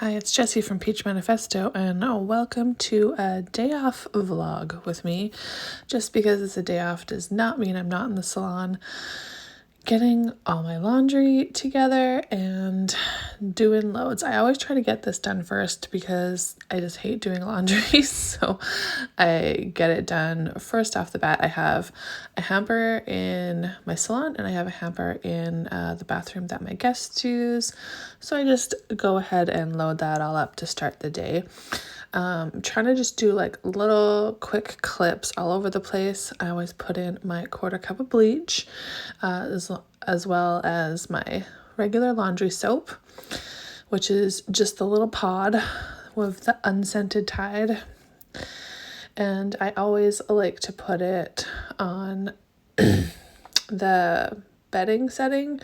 Hi, it's Jessie from Peach Manifesto, and welcome to a day off vlog with me. Just because it's a day off does not mean I'm not in the salon getting all my laundry together and doing loads. I always try to get this done first because I just hate doing laundry, so I get it done first off the bat. I have a hamper in my salon and I have a hamper in the bathroom that my guests use, so I just go ahead and load that all up to start the day. I'm trying to just do like little quick clips all over the place. I always put in my 1/4 cup of bleach, as well as my regular laundry soap, which is just the little pod with the unscented Tide. And I always like to put it on the bedding setting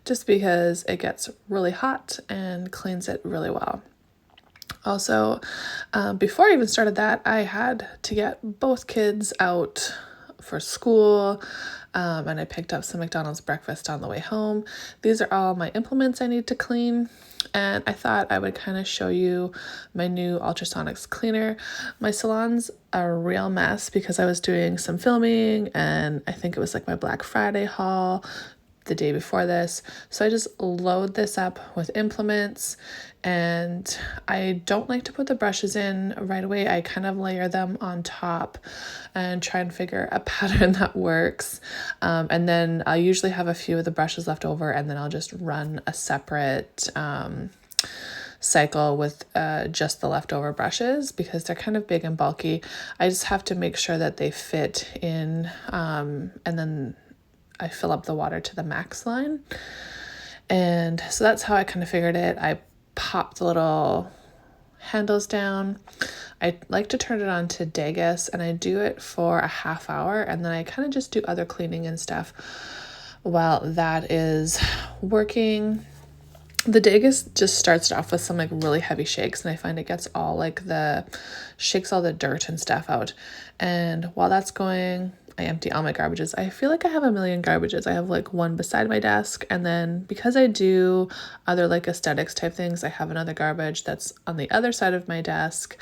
just because it gets really hot and cleans it really well. Also, before I even started that, I had to get both kids out for school, and I picked up some McDonald's breakfast on the way home. These are all my implements I need to clean, and I thought I would kind of show you my new ultrasonics cleaner. My salon's a real mess because I was doing some filming, and I think it was like my Black Friday haul the day before this. So I just load this up with implements, and I don't like to put the brushes in right away. I kind of layer them on top and try and figure a pattern that works. And then I'll usually have a few of the brushes left over, and then I'll just run a separate cycle with just the leftover brushes because they're kind of big and bulky. I just have to make sure that they fit in, and then I fill up the water to the max line. And so that's how I kind of figured it. I pop the little handles down. I like to turn it on to Degas, and I do it for a half hour, and then I kind of just do other cleaning and stuff while that is working. The Degas just starts it off with some like really heavy shakes, and I find it gets all like shakes all the dirt and stuff out. And while that's going, I empty all my garbages. I feel like I have a million garbages. I have like one beside my desk, and then because I do other like aesthetics type things, I have another garbage that's on the other side of my desk,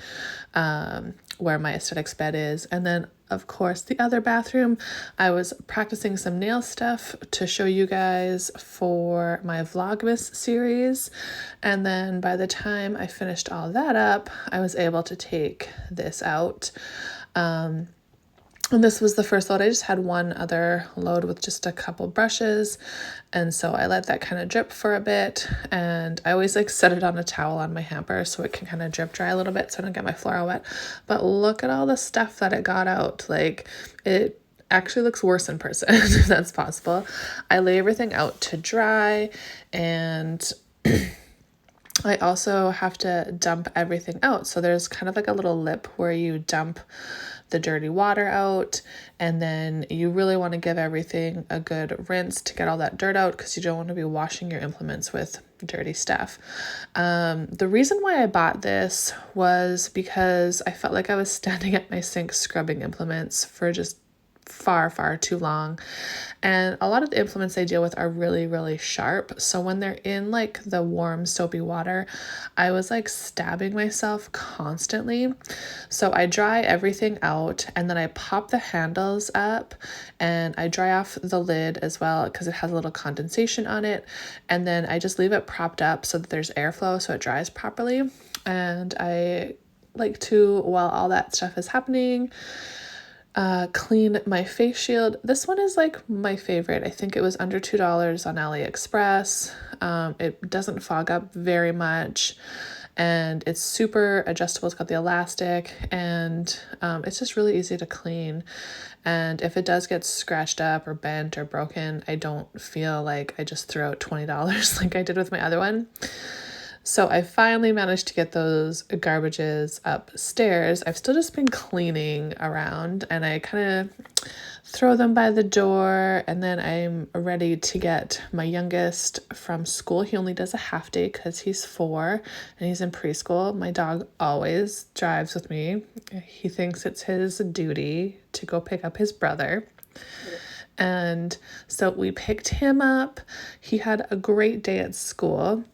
where my aesthetics bed is. And then of course the other bathroom, I was practicing some nail stuff to show you guys for my Vlogmas series, and then by the time I finished all that up, I was able to take this out. And this was the first load. I just had one other load with just a couple brushes, and so I let that kind of drip for a bit, and I always like set it on a towel on my hamper so it can kind of drip dry a little bit so I don't get my floor all wet. But look at all the stuff that it got out. Like, it actually looks worse in person if that's possible. I lay everything out to dry, and I also have to dump everything out. So there's kind of like a little lip where you dump the dirty water out, and then you really want to give everything a good rinse to get all that dirt out because you don't want to be washing your implements with dirty stuff. The reason why I bought this was because I felt like I was standing at my sink scrubbing implements for just far too long, and a lot of the implements I deal with are really sharp, so when they're in like the warm soapy water, I was like stabbing myself constantly. So I dry everything out, and then I pop the handles up, and I dry off the lid as well because it has a little condensation on it, and then I just leave it propped up so that there's airflow so it dries properly. And I like to, while all that stuff is happening, clean my face shield. This one is like my favorite. I think it was under $2 on AliExpress. It doesn't fog up very much, and it's super adjustable. It's got the elastic, and it's just really easy to clean. And if it does get scratched up or bent or broken, I don't feel like I just threw out $20 like I did with my other one. So I finally managed to get those garbages upstairs. I've still just been cleaning around, and I kind of throw them by the door, and then I'm ready to get my youngest from school. He only does a half day because he's 4 and he's in preschool. My dog always drives with me. He thinks it's his duty to go pick up his brother. And so we picked him up. He had a great day at school.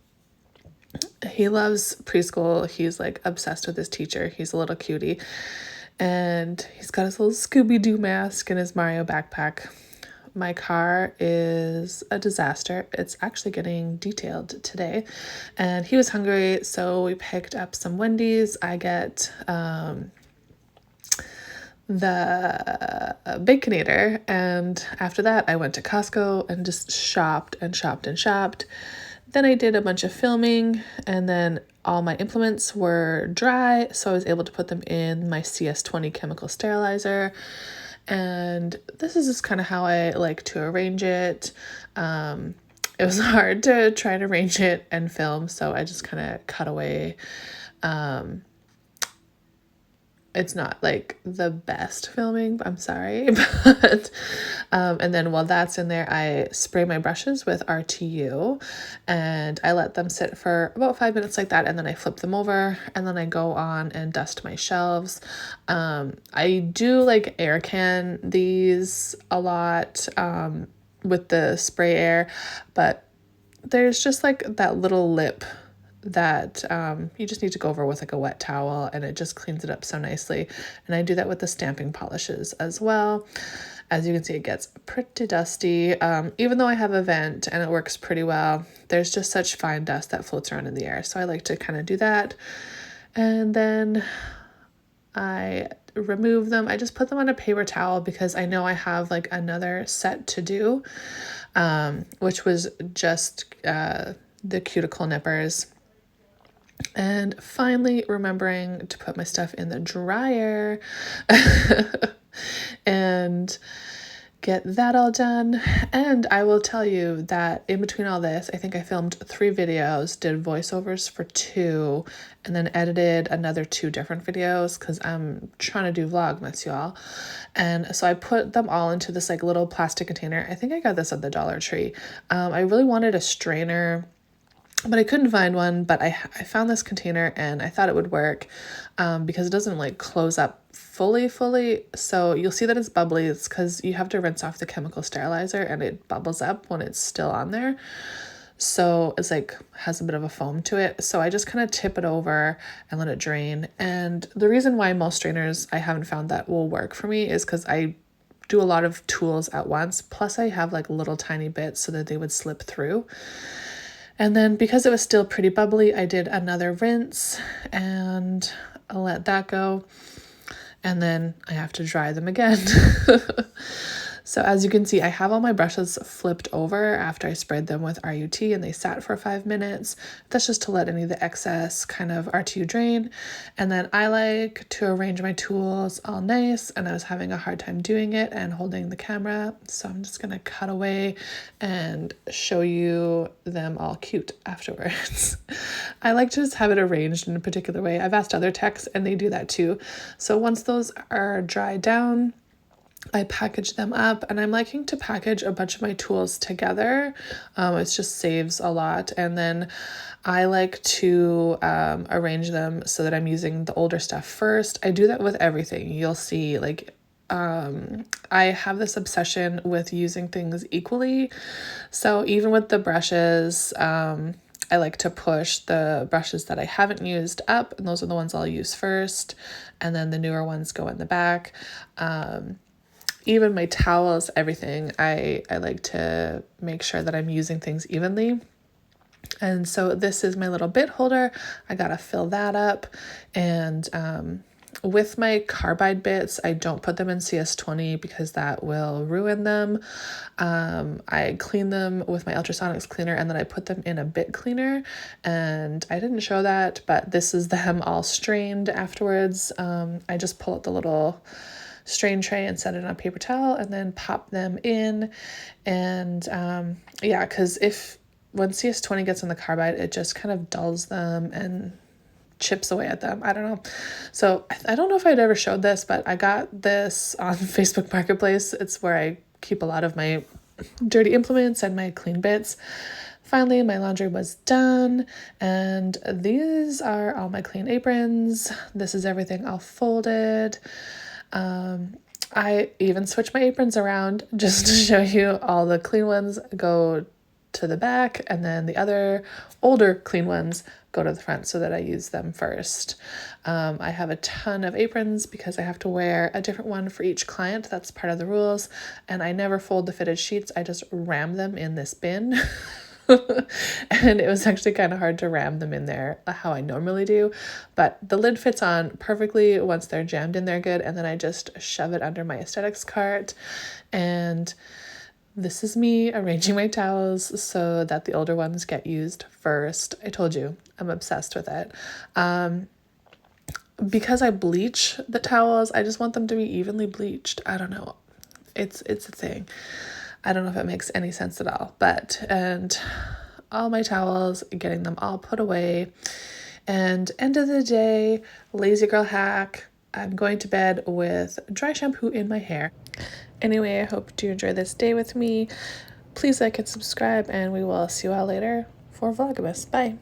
He loves preschool. He's like obsessed with his teacher. He's a little cutie. And he's got his little Scooby-Doo mask and his Mario backpack. My car is a disaster. It's actually getting detailed today. And he was hungry, so we picked up some Wendy's. I get the Baconator, and after that I went to Costco and just shopped and shopped and shopped. Then I did a bunch of filming, and then all my implements were dry, so I was able to put them in my CS20 chemical sterilizer. And this is just kind of how I like to arrange it. It was hard to try to arrange it and film, so I just kind of cut away. It's not like the best filming, I'm sorry, but and then while that's in there, I spray my brushes with RTU and I let them sit for about 5 minutes like that, and then I flip them over, and then I go on and dust my shelves. I do like air can these a lot with the spray air, but there's just like that little lip that you just need to go over with like a wet towel, and it just cleans it up so nicely. And I do that with the stamping polishes as well. As you can see, it gets pretty dusty. Even though I have a vent and it works pretty well, there's just such fine dust that floats around in the air. So I like to kind of do that. And then I remove them. I just put them on a paper towel because I know I have like another set to do, which was just the cuticle nippers. And finally remembering to put my stuff in the dryer and get that all done. And I will tell you that in between all this, I think I filmed 3 videos, did voiceovers for 2, and then edited another 2 different videos because I'm trying to do Vlogmas, y'all. And so I put them all into this like little plastic container. I think I got this at the Dollar Tree. I really wanted a strainer, but I couldn't find one, but I found this container and I thought it would work because it doesn't like close up fully. So you'll see that it's bubbly. It's because you have to rinse off the chemical sterilizer and it bubbles up when it's still on there. So it's like has a bit of a foam to it. So I just kind of tip it over and let it drain. And the reason why most strainers I haven't found that will work for me is because I do a lot of tools at once. Plus I have like little tiny bits so that they would slip through. And then because it was still pretty bubbly, I did another rinse and I'll let that go. And then I have to dry them again. So as you can see, I have all my brushes flipped over after I sprayed them with RUT and they sat for 5 minutes. That's just to let any of the excess kind of RTU drain. And then I like to arrange my tools all nice, and I was having a hard time doing it and holding the camera. So I'm just gonna cut away and show you them all cute afterwards. I like to just have it arranged in a particular way. I've asked other techs and they do that too. So once those are dried down, I package them up, and I'm liking to package a bunch of my tools together. It just saves a lot. And then I like to arrange them so that I'm using the older stuff first. I do that with everything. You'll see like I have this obsession with using things equally. So even with the brushes, I like to push the brushes that I haven't used up, and those are the ones I'll use first. And then the newer ones go in the back. Even my towels, everything, I like to make sure that I'm using things evenly. And so this is my little bit holder. I gotta fill that up. And with my carbide bits, I don't put them in CS20 because that will ruin them. I clean them with my ultrasonics cleaner, and then I put them in a bit cleaner. And I didn't show that, but this is them all strained afterwards. I just pull out the little strain tray and set it on a paper towel and then pop them in. And yeah, because when CS20 gets in the carbide, it just kind of dulls them and chips away at them. I don't know. So I don't know if I'd ever showed this, but I got this on Facebook Marketplace. It's where I keep a lot of my dirty implements and my clean bits. Finally, my laundry was done, and these are all my clean aprons. This is everything all folded. I even switched my aprons around just to show you all the clean ones go to the back, and then the other older clean ones go to the front so that I use them first. I have a ton of aprons because I have to wear a different one for each client. That's part of the rules. And I never fold the fitted sheets. I just ram them in this bin. And it was actually kind of hard to ram them in there how I normally do. But the lid fits on perfectly once they're jammed in there good. And then I just shove it under my aesthetics cart. And this is me arranging my towels so that the older ones get used first. I told you, I'm obsessed with it. Because I bleach the towels, I just want them to be evenly bleached. I don't know. It's a thing. I don't know if it makes any sense at all. And all my towels, getting them all put away. And end of the day, lazy girl hack, I'm going to bed with dry shampoo in my hair. Anyway, I hope you enjoy this day with me. Please like and subscribe, and we will see you all later for Vlogmas. Bye.